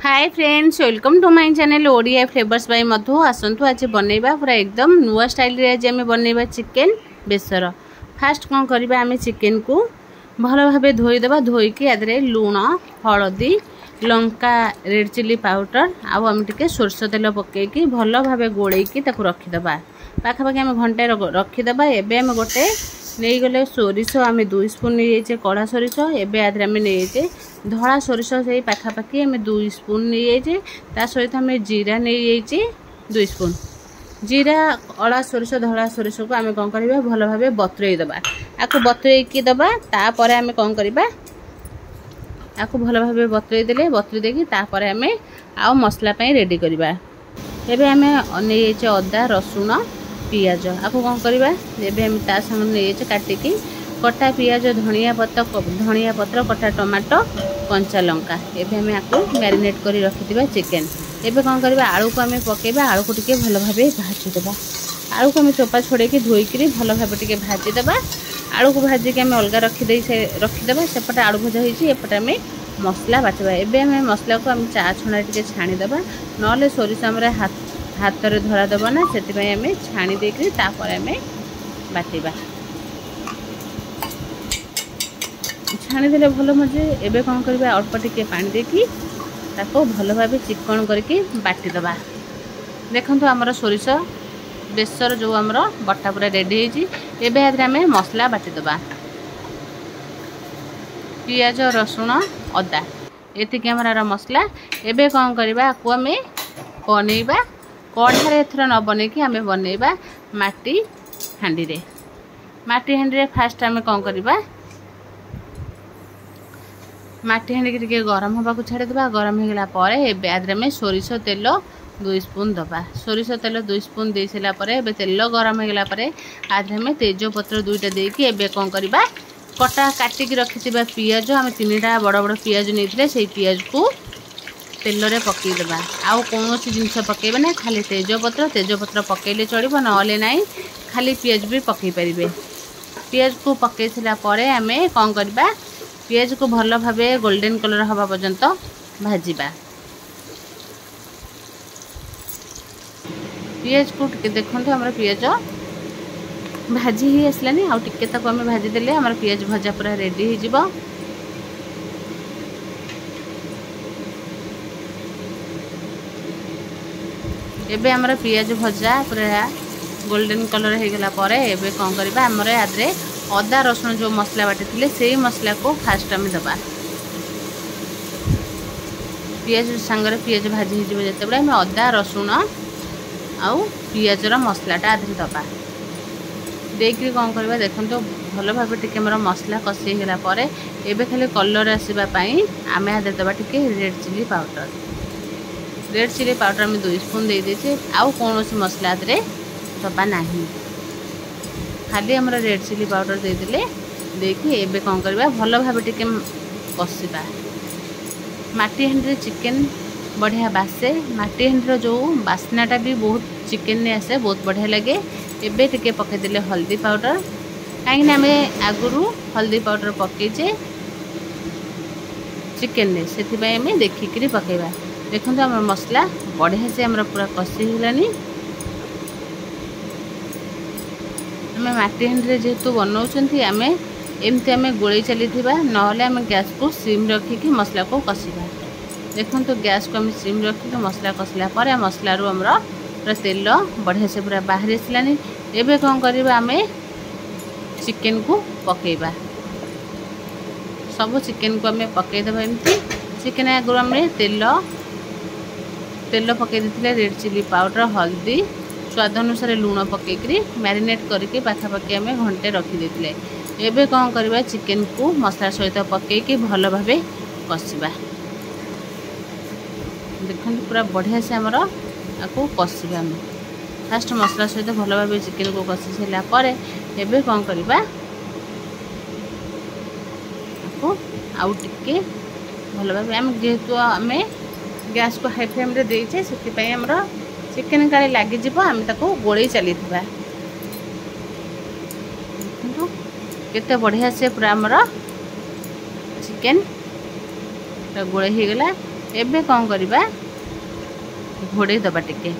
Hi friends, welcome to my channel Odia flavours by Madhu. आसतु आज बनैबा पूरा एकदम नुआ स्टाइल रे आज आम बनैबा चिकेन बेसर। फास्ट कौन करबा, आम चिकेन को भल भाव धोईदेबा। धोईकी आदरे लूण, हलदी, लंका, रेड चिली पाउडर आउ आम टिके सोरष तेल पकेकी भल भाव गोलेकी ताकू रखीदेबा। पाखापाखि आम घंटे रखीदेबा। एबे आम गोटे नहीं गले सोरिष आम 2 स्पून नहीं कड़ा सोरिष। एबे आदरे आम नहीं धला सोरिष से पाखापाखि आम 2 स्पून नहीं ता सहित आम जीरा नहीं 2 स्पून। जीरा, अड़ा सोरिष, धला सोरिष को आम कौन करबा भल भाव बतुरई देबा। आकु बतुरईकी देबा। तापर आम कौन करबा, आकु भल भाव बतुरई देले बतुरई देकी तापर आम आउ मसला पई रेडी करबा। एबे आम नहीं अदा, रसुण, पियाज आपको कौन करवा। एबे हम ता संग नहीं काटिकी कटा पियाज, धनिया पत्र, कटा टमाटो, कंचा लंका। एबे हम आपको मैरिनेट करी रखिथिबा चिकेन। एबे कौन करवा, आलू को आम पकेबा। आलू को टिके भल भाव भाजी देबा। आलू को आम चोपा छोड़ेकी धोईकी भल भाव टिके भाजी देबा। आलू को भाजिकी आम अलग रखिदेबा। सेपटे आलू भजा होईची, एपटे आम मसला बाटवा। एबे हम मसला को आम चा छणा टिके छाणीदेबा, नले सोरिष हमरे हाथ रे धरा देव ना, से आम छाणी देकर तापर आम बाटिबा। छाणीदे भल मजे। एबे कौन करबा, अल्प टिके पानी देकी ताको भल भाव चिकन करके बाटिदेबा। देखंतु हमर सोरिष बेसर जो हमर बटा पूरा रेडी होईची। एबे आदरे आम मसला बाटिदेबा। पियाज, रसुण, अदा एतिक हमर मसला। एबे कौन करबा, आकु आम बनैबा कढ़ारे। एथर न बनैकी आम बनैबा माटी हांडी रे। माटी हांडी रे फास्ट आम कौन करबा, माटी हांडी के गरम होगा को छाड़ी देबा। गरम होगला परे एबे आदरे में सोरिष तेल 2 स्पून दबा। सोरिष तेल 2 स्पून दे सला परे एबे तेल गरम होगला परे आदरे में तेज पत्र 2टा देकी एबे कौन करबा, कटा काटिकी रखिथिबा पियाज, आम 3टा बड़ बड़ पियाज नैथिले सेई पियाज को तेल रे पकई देबा। आउ कौन जिनस पकेबे ना, खाली तेजपत्र पकेले चलिबो, नले नाई खाली पियाज भी पकई परिबे। पियाज को पकई सिला परे आमे कौन करबा, पियाज को भल भाबे गोल्डन कलर हवा पर्यंत भाजीबा। पियाज को टिके देखंतु हमर पियाज भाजी ही आसलानी। आउ टिके ताको आमे भाजी देले हमर पियाज भजा पूरा रेडी हो जिवो। एबे हमर पियाज भजा पूरा गोल्डन कलर हो गला परे एबे कौन करबा, हमर आदरे अदा रसुण जो मसला बाटी थिले सेही मसला को फास्ट आम दबा। पियाज संगरे पियाज भाजी हो जिवो जते बडा हम अदा रसुण आउ पियाजर मसलाटा आदरे दबा। देकी कौन करबा, देखंतो भल भाबे टिके हमर मसला कसी गला परे एबे खाली कलर आसीबा पई आमे आदरे दबा टिके red chilli powder. Red chilli powder में 2 स्पून दे दीजिए। आउ कौन सी मसला आदरे दबा नहीं, खाली हमर रेड चिली पाउडर दे दिले देखी एबे कौन करबा, भल भाबे टिके कसिबा। माटी हांडी चिकेन बढ़िया बासे। माटी हांडी जो बास्नाटा भी बहुत चिकेन ने आसे, बहुत बढ़िया लगे। एबे टिके पके दिले हल्दी पाउडर, कहीं आम आगुरु हल्दी पाउडर पकेचे चिकेन ने, से आम देखिकी पकेबा। देखो आम मसला बढ़िया से आम पूरा कषि होलानी। आम माटी हांडी जेहेतु बनाऊँ आम एमती आम गोले चली नहले आम गैस को सिम रखिकी मसला को कषिबा। देखो गैस को आम सिम रखिकी मसला कषिला पर मसला रू आमर पूरा तेल बढ़िया से पूरा बाहरी आसलानी। एबे कौन करबा, आम चिकेन को पकेबा। सब चिकेन को आम पकईदेबा। एमती चिकेन आगुरी आम तेल पकई देथिले, रेड चिली पाउडर, हल्दी, स्वाद अनुसार लूण पकईकरी मैरिनेट करके पाखापाखि आम घंटे रखी देथिले। एबे कौन करबा, चिकेन को मसला सहित पकईकी भल भाबे कषिबा। देखो पूरा बढ़िया से आमर आपको कषिबा। आम फास्ट मसला सहित भल भाबे चिकेन को कषि सारा परे एबे कौन करबा, आपको आउ टिके भल भाबे आम जेहेतु आम गैस को हाई फ्लेम रे देइछे से हमर चिकेन काले लगी जीवो, आम ताको गोले चली केते बढ़िया से पूरा हमर चिकेन गोले हो गला। एबे कौन करिबा घोड़े दबा टिके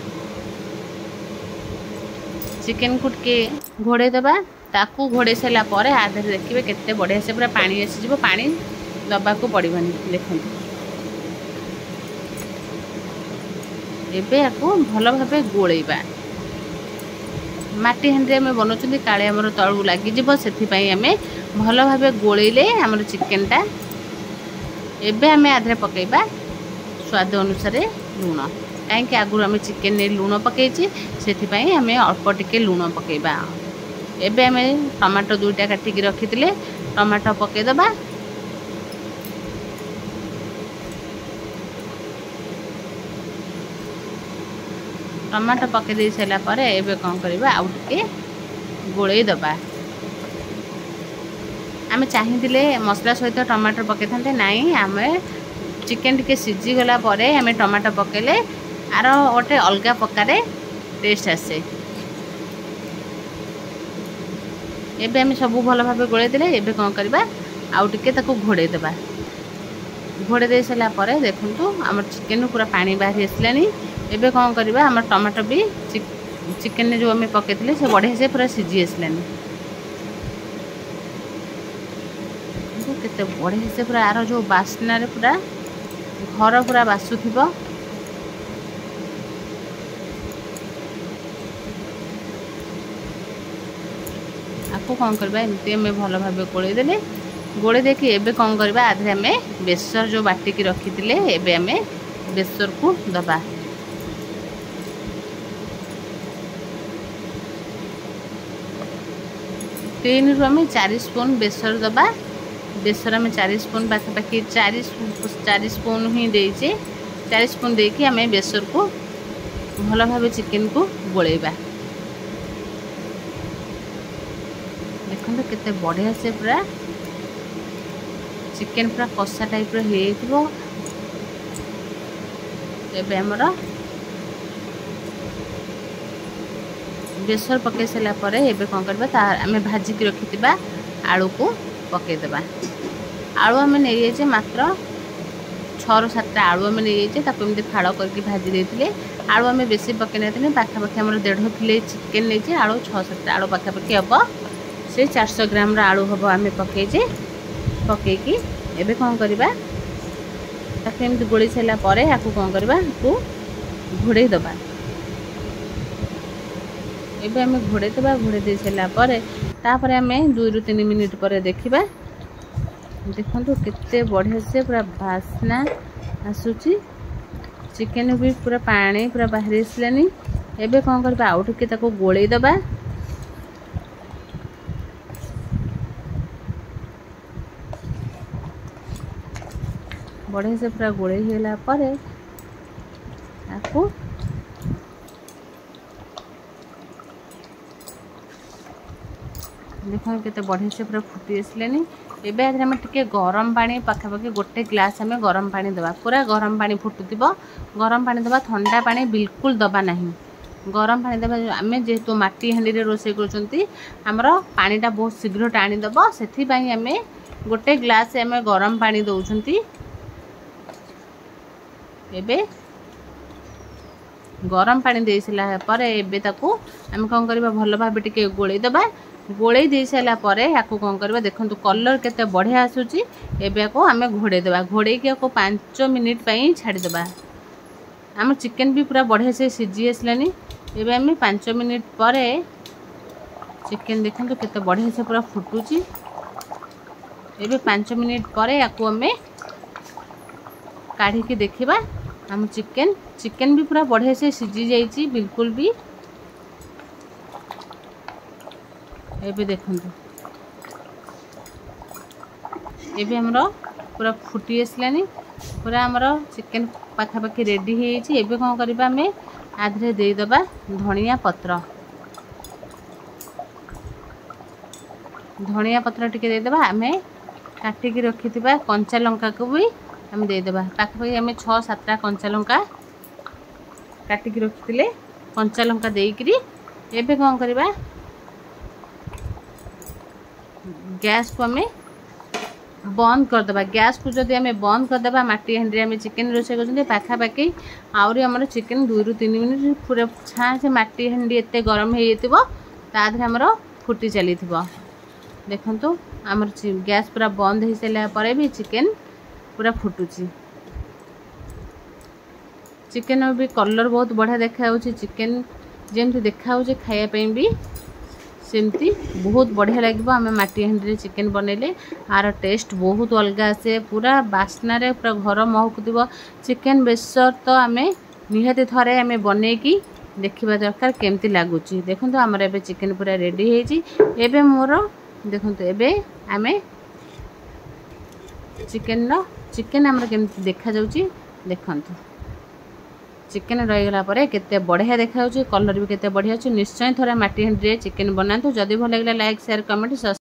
चिकन को टिके घोड़े दबा ताकू घोड़े सारा पर आधे देखिए केते बढ़िया से पूरा पानी आसीज पानी दबा को पड़ोनी देखो एबे याकू भल भाव गोलेबा माटी हांडी आम बनाऊँ काले आमर तलू लगिज से आम भल भाव गोलेले आमर चिकेनटा एबे आम आधे पकेबा स्वाद अनुसार लुण कहीं आगुरी आम चिकेन लुण पकईचे से आम अल्प टिके लुण पकेबा एबे आम टमाटो दुईटा काटिक रखी टमाटो पकईदबा टमाटो पकई दे सारा पर एबे कौन करबा आउ टिके गोलई दबा आम चाहिए मसला सहित टमाटर पकई था नाई आम चिकेन टिके सीझी गला पर आम टमाटो पकेले आर गोटे अलग प्रकार टेस्ट आसे एबे आम सब भल भाव गोलई देले एबे कौन करबा आउ टिके ताको घोड़े दबा घोड़े दे सारा पर देखंतु आम चिकेन पूरा पानी बाहरी आसलानी एबे कौन करबा आम टमाटो भी चिकेन जो आम पकईले से बढ़िया से पूरा सीझी आसलानी केते बढ़िया से पूरा आर जो बास्ना रे पूरा घर पूरा बासुथिबो आपको कौन करबा एमती आम भल भाव गोलई देले गोलई देखी एबे कौन करबा आधे आम बेसर जो बाटिकी रखी एबे आम बेसर को दबा तीन रु आम 4 स्पून बेसर दबा बेसर आम 4 स्पून पाखापाखि 4 स्पून ही देचे 4 स्पून देकी आम बेसर को भल भाव चिकेन को गोलेबा देखो केते बढ़िया से पूरा चिकेन पूरा कषा टाइप हो एबे हमर बेसर पकई सारा पर एबे कौन करबा आम भाजिक रखिथिबा आलू को पकईदबा आलू आम नहीं मात्र 6-7 आलू आम नहीं एमती फाड़ करके भाजी देते आलू आम बेसी पकई नहीं पाखापाखि आम 1.5 किलो चिकेन नहीं आलू 6-7 आलू पाखापाखि हम से 400 ग्राम आलू हम आम पकईचे पकईकी एबे कौन करबा ताके एमती गोली सारा पर याकू कौन करबा को घोड़े दबा एबे आम घोड़े दबा घोड़े दे सारा पर तापर आम 2-3 मिनिट पर देखिबा देखो केते बढ़िया से पूरा बास्ना आसुची चिकेन भी पूरा पानी पूरा बाहरी आसलानी एबे कौन करबा आउ टिके ताको गोलई दबा बढ़िया से पूरा गोलई होला पर आपको देखो केते बढ़िया से पूरा फुटी आसलानी एबे आधे आम टिके गरम पानी पाखापाखि गोटे ग्लास आम गरम पानी दबा पूरा गरम पानी फुटुथिबो गरम पानी दबा ठंडा पानी बिल्कुल दबा नहीं गरम पानी दबा आम जेहेतु माटी हांडी रे रोसे करछंती हमर पानीटा बहुत शीघ्र टाणी दबो सेथि पई आम गोटे ग्लास आम गरम पानी दउछंती एबे गरम पानी दे सारा पर एबे ताको आम कौन करबा भल भाव टिके गोलई दबा गोलई दे सारा पर याकू कौन करबा देखंतु कलर केते बढ़िया आसुची एबे को आम घोड़े दबा घोड़े के 5 मिनिट पई छाड़ी दबा आम चिकेन भी पूरा बढ़िया से सीझी आसलानी एबे आम 5 मिनिट पर चिकेन देखंतु केते बढ़िया से पूरा फुटुची एबे 5 मिनिट पर याकू आम काढ़ी के देखिबा आम चिकेन भी पूरा बढ़िया से सीझी जाइए बिल्कुल भी एबे देखंतु एबे हमरो पूरा फुटी आसलानी पूरा हमरो चिकेन पाखापाखि रेडी हो एबे कौन करबा हमें आधे दे दबा धनिया पत्र टिके दे दबा हमें काटिक रखिथिबा कंचा लंका को भी हम दे दबा पाखापाखि हमें 6-7 कंचा लंका काटिक रखिथिले कंचा लंका देइकरी एबे कौन करबा गैस को हमें बंद करदे गैस को जदि आम बंद करदे माटी हांडी आम चिकेन रोषे कर पाखापाखि आहरी आमर चिकेन 2 ରୁ 3 मिनिट पूरा छाँ से माटी हांडी एत गरम हो तादेह आमर फुटी चली देखु आमर गैस पूरा बंद हो सारा भी चिकेन पूरा फुटुची चिकेन भी कलर बहुत बढ़िया देखा चिकेन जमी देखा खायापी भी सेमती बहुत बढ़िया लगे आम माटी हांडी चिकेन बनइले आर टेस्ट बहुत अलग आसे पूरा बास्नार पूरा घर महकुव चिकेन बेसर तो आम निहाती थरे आम बनईकी देखा दरकार केमती लगुच देखो आमर ए चिकेन पूरा रेडी होबे मोर देखो एबे आम चिकेन आमर केमती देखा देखु चिकेन रहीगला केते बढ़िया देखा कलर भी केते बढ़िया निश्चय थोड़ा माटी हांडी चिकेन बनातु जदि भल लगे लाइक शेयर कमेंट।